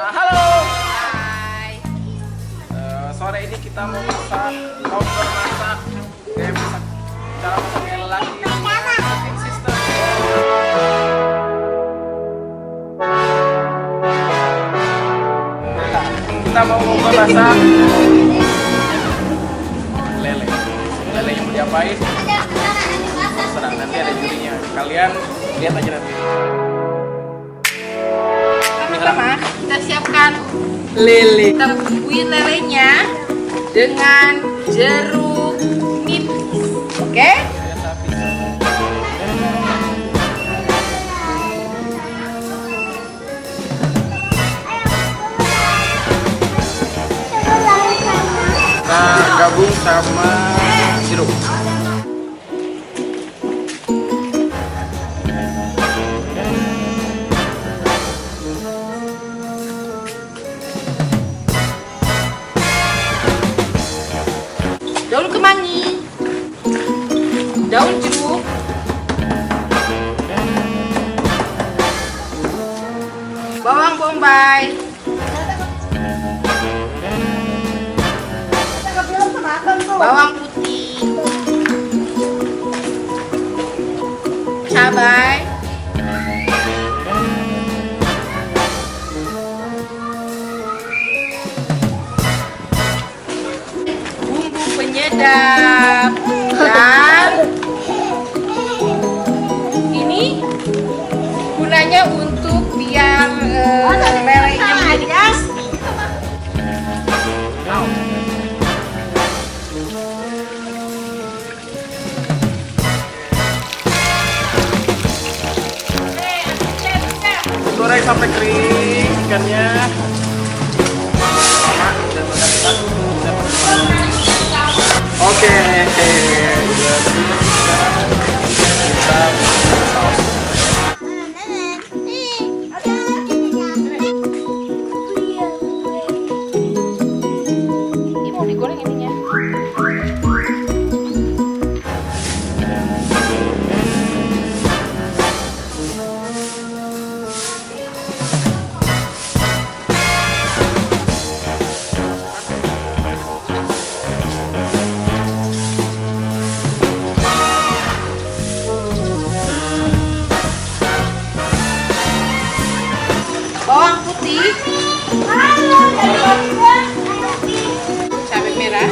Halo. Hai. Sore ini kita mau masak kompor masak kayak masak cara masak kayak lelaki cooking system. Kita mau kompor masak lele. Lele yang mau diapain? Serang, nanti ada jurinya. Kalian lihat aja nanti. Pertama kita siapkan lele. Kita bumbuin lelenya dengan jeruk nipis. Oke? Kita gabung sama sirup. Daun kemangi, daun jeruk, bawang bombay, bawang putih, cabai, bumbu penyedap, dan ini gunanya untuk biar lelenya menjadi crispy. Goreng sampai kering ikannya. Oke, udah kita saus. Ini mau digoreng ininya. Bawang putih, cabai merah,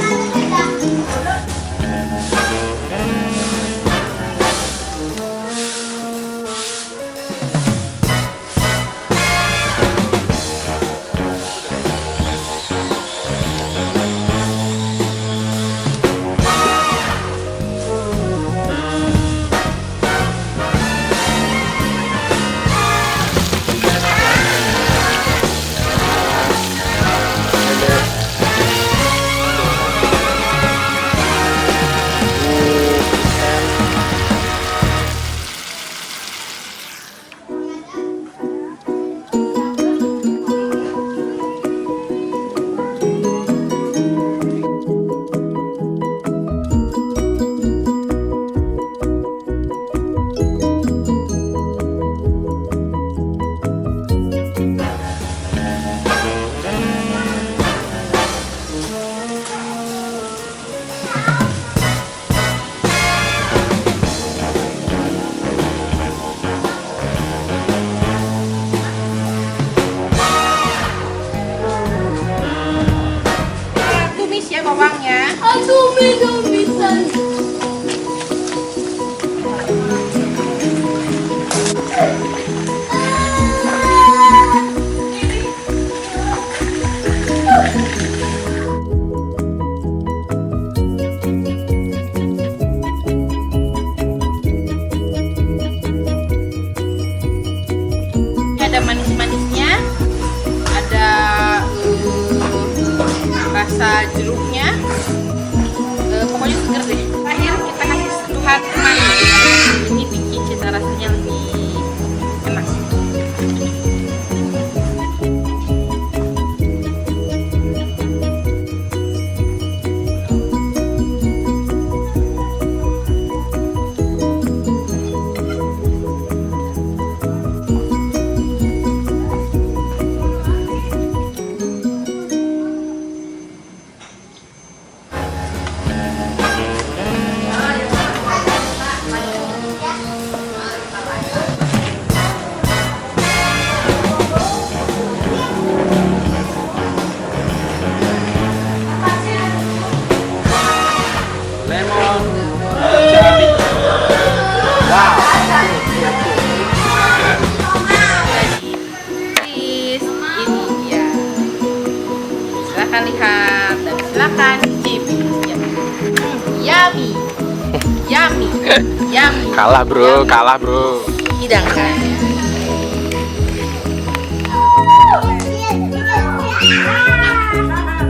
Yummy. Kalah bro, kalah bro. Hidangkan.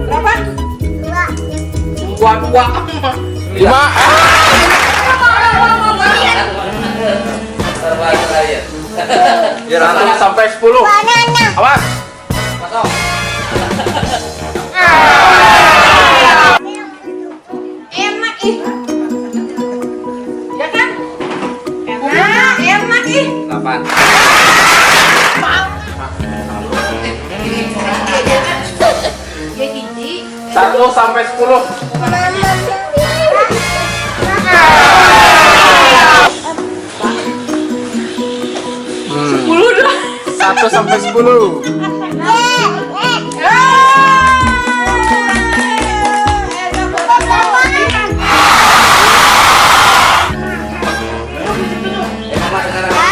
Berapa? Dua. 5. Biar 1 sampai 10. Awas. Enak ih. Ya kan? Enak ih. 8. Ya gigi. 1 sampai 10. Sepuluh dah. 1 sampai 10.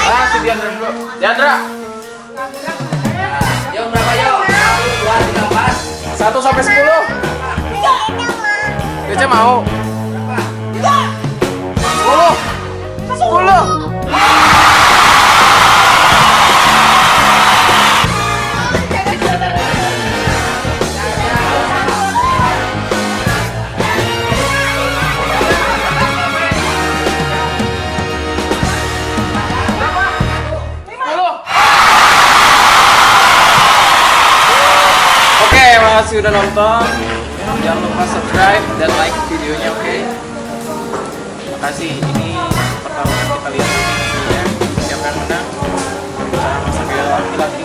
Ah, si Diandra dulu. Diandra. Yo berapa yo? 1 sampai 10. Dece mau. 10. 10. Oke, makasih udah nonton. Jangan lupa subscribe dan like videonya, oke? Makasih. Ini pertama kali kita lihat hasilnya. Siapa yang menang? Cara masak laki-laki.